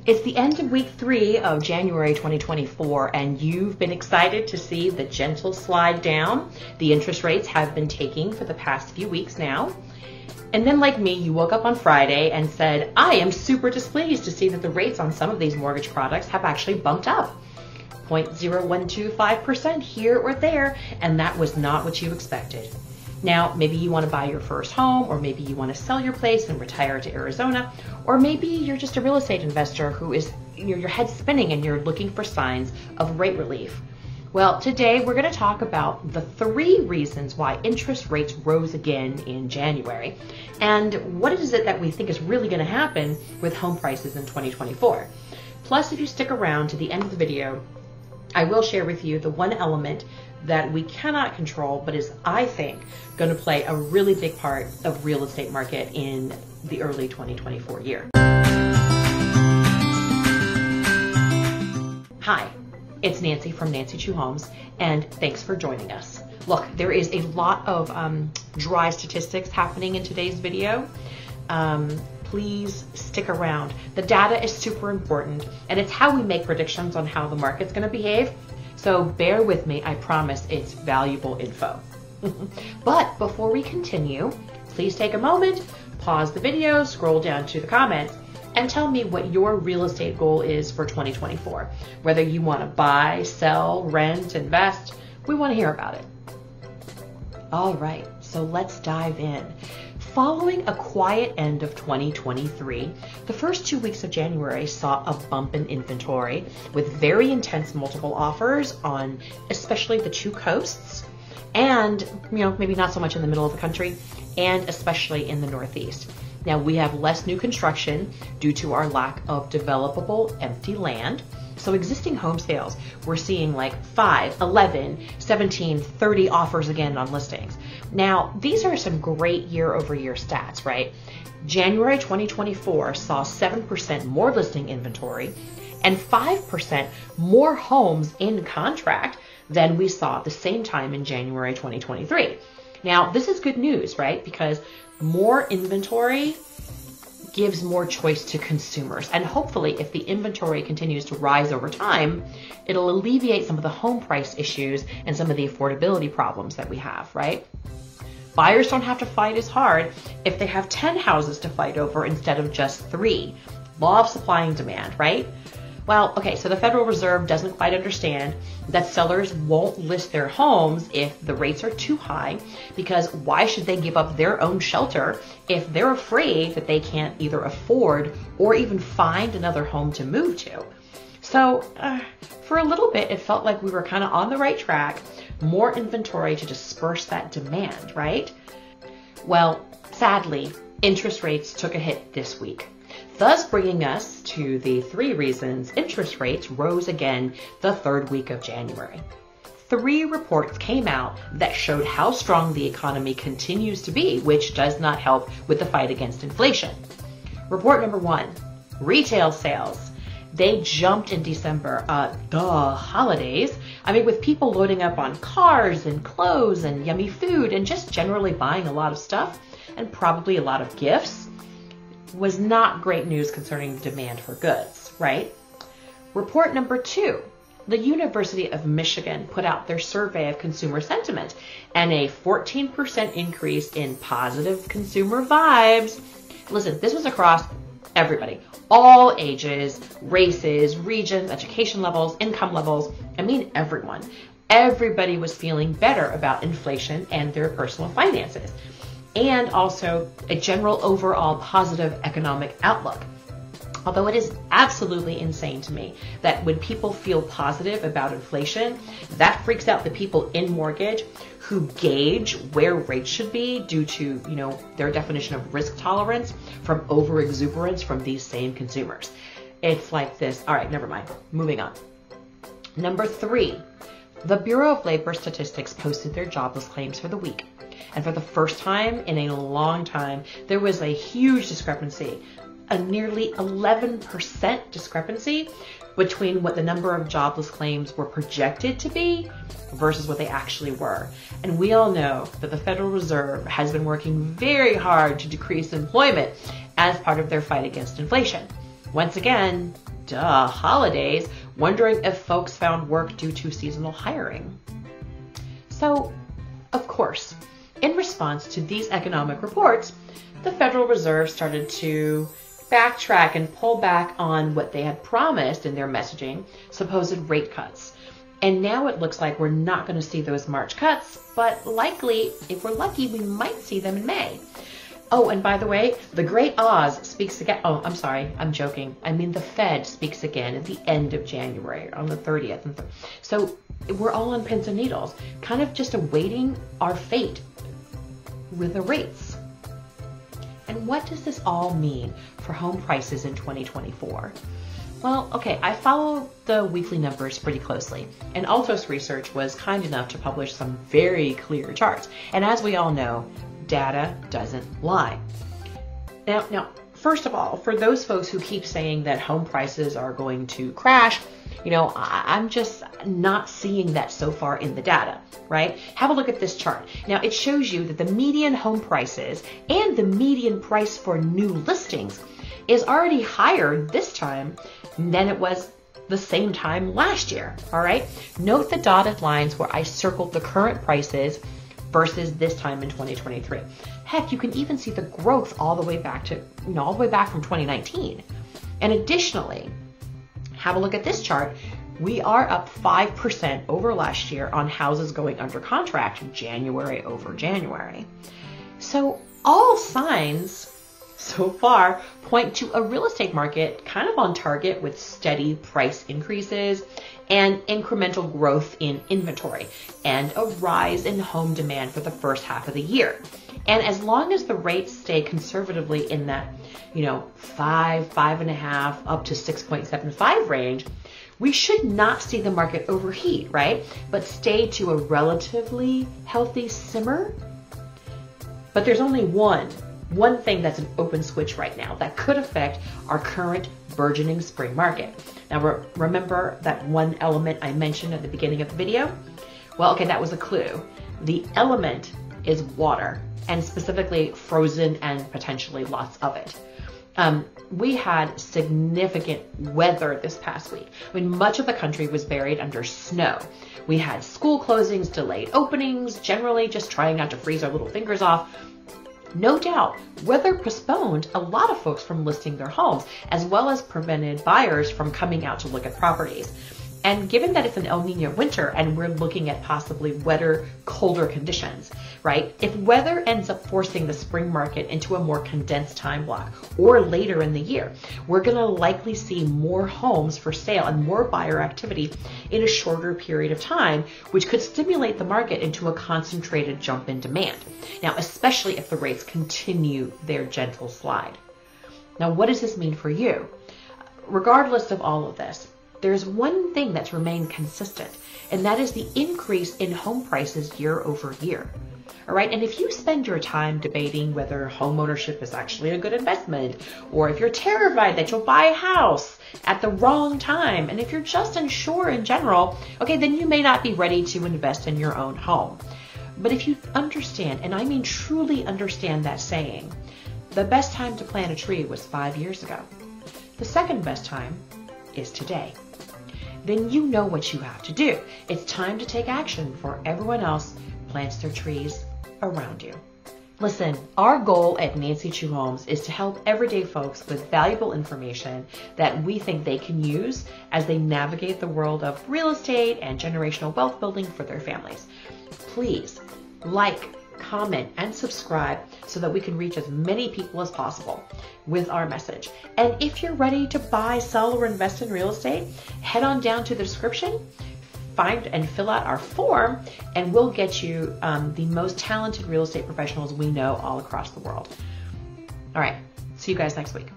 It's the end of week 3 of January 2024, and you've been excited to see the gentle slide down the interest rates have been taking for the past few weeks now. And then, like me, you woke up on Friday and said, I am super displeased to see that the rates on some of these mortgage products have actually bumped up 0.0125% here or there, and that was not what you expected. Now, maybe you want to buy your first home, or maybe you want to sell your place and retire to Arizona, or maybe you're just a real estate investor who is, your head's spinning and you're looking for signs of rate relief. Well, today we're going to talk about the 3 reasons why interest rates rose again in January, and what is it that we think is really going to happen with home prices in 2024. Plus, if you stick around to the end of the video, I will share with you the one element that we cannot control, but is, I think, going to play a really big part of real estate market in the early 2024 year. Hi, it's Nancy from Chu Homes, and thanks for joining us. Look, there is a lot of dry statistics happening in today's video. Please stick around. The data is super important, and it's how we make predictions on how the market's going to behave. So bear with me, I promise it's valuable info. But before we continue, please take a moment, pause the video, scroll down to the comments, and tell me what your real estate goal is for 2024. Whether you want to buy, sell, rent, invest, we want to hear about it. All right, so let's dive in. Following a quiet end of 2023, the first 2 weeks of January saw a bump in inventory with very intense multiple offers on especially the 2 coasts and, maybe not so much in the middle of the country, and especially in the Northeast. Now, we have less new construction due to our lack of developable empty land. So existing home sales, we're seeing like 5, 11, 17, 30 offers again on listings. Now, these are some great year-over-year stats, right? January 2024 saw 7% more listing inventory and 5% more homes in contract than we saw at the same time in January 2023. Now, this is good news, right? Because more inventory gives more choice to consumers. And hopefully, if the inventory continues to rise over time, it'll alleviate some of the home price issues and some of the affordability problems that we have, right? Buyers don't have to fight as hard if they have 10 houses to fight over instead of just 3. Law of supply and demand, right? Well, okay, so the Federal Reserve doesn't quite understand that sellers won't list their homes if the rates are too high, because why should they give up their own shelter if they're afraid that they can't either afford or even find another home to move to? So for a little bit, it felt like we were kind of on the right track, more inventory to disperse that demand, right? Well, sadly, interest rates took a hit this week, thus bringing us to the 3 reasons interest rates rose again the 3rd week of January. 3 reports came out that showed how strong the economy continues to be, which does not help with the fight against inflation. Report number 1, retail sales. They jumped in December, holidays. With people loading up on cars and clothes and yummy food and just generally buying a lot of stuff and probably a lot of gifts, was not great news concerning demand for goods, right? Report number 2, the University of Michigan put out their survey of consumer sentiment, and a 14% increase in positive consumer vibes. Listen, this was across everybody, all ages, races, regions, education levels, income levels. Everyone. Everybody was feeling better about inflation and their personal finances, and also a general overall positive economic outlook. Although it is absolutely insane to me that when people feel positive about inflation, that freaks out the people in mortgage who gauge where rates should be due to, their definition of risk tolerance from over exuberance from these same consumers. It's like this. All right, never mind. Moving on. Number 3, the Bureau of Labor Statistics posted their jobless claims for the week. And for the first time in a long time, there was a huge discrepancy, a nearly 11% discrepancy between what the number of jobless claims were projected to be versus what they actually were. And we all know that the Federal Reserve has been working very hard to decrease employment as part of their fight against inflation. Once again, duh, holidays, wondering if folks found work due to seasonal hiring. So, of course, in response to these economic reports, the Federal Reserve started to backtrack and pull back on what they had promised in their messaging, supposed rate cuts. And now it looks like we're not going to see those March cuts, but likely, if we're lucky, we might see them in May. Oh, and by the way, the Great Oz speaks again. Oh, I'm sorry, I'm joking. I mean, the Fed speaks again at the end of January, on the 30th. So we're all on pins and needles, kind of just awaiting our fate with the rates. And what does this all mean for home prices in 2024? Well, okay, I follow the weekly numbers pretty closely, and Altos Research was kind enough to publish some very clear charts. And as we all know, data doesn't lie. Now, first of all, for those folks who keep saying that home prices are going to crash, I'm just not seeing that so far in the data, right? Have a look at this chart. Now, it shows you that the median home prices and the median price for new listings is already higher this time than it was the same time last year, all right? Note the dotted lines where I circled the current prices versus this time in 2023. Heck, you can even see the growth all the way back to, all the way back from 2019. And additionally, have a look at this chart. We are up 5% over last year on houses going under contract, January over January. So all signs so far point to a real estate market kind of on target with steady price increases and incremental growth in inventory and a rise in home demand for the first half of the year. And as long as the rates stay conservatively in that, 5.5 up to 6.75 range, we should not see the market overheat, right? But stay to a relatively healthy simmer. But there's only one thing that's an open switch right now that could affect our current burgeoning spring market. Now, remember that one element I mentioned at the beginning of the video? Well, okay, that was a clue. The element is water, and specifically frozen and potentially lots of it. We had significant weather this past week. Much of the country was buried under snow. We had school closings, delayed openings, generally just trying not to freeze our little fingers off. No doubt, weather postponed a lot of folks from listing their homes, as well as prevented buyers from coming out to look at properties. And given that it's an El Niño winter and we're looking at possibly wetter, colder conditions, right? If weather ends up forcing the spring market into a more condensed time block or later in the year, we're going to likely see more homes for sale and more buyer activity in a shorter period of time, which could stimulate the market into a concentrated jump in demand. Now, especially if the rates continue their gentle slide. Now, what does this mean for you? Regardless of all of this, there's one thing that's remained consistent, and that is the increase in home prices year over year. All right, and if you spend your time debating whether home ownership is actually a good investment, or if you're terrified that you'll buy a house at the wrong time, and if you're just unsure in general, okay, then you may not be ready to invest in your own home. But if you understand, and I mean truly understand that saying, the best time to plant a tree was 5 years ago. The second best time is today. Then you know what you have to do. It's time to take action before everyone else plants their trees around you. Listen, our goal at Nancy Chu Homes is to help everyday folks with valuable information that we think they can use as they navigate the world of real estate and generational wealth building for their families. Please like, comment, and subscribe so that we can reach as many people as possible with our message. And if you're ready to buy, sell, or invest in real estate, head on down to the description, find and fill out our form, and we'll get you the most talented real estate professionals we know all across the world. All right, see you guys next week.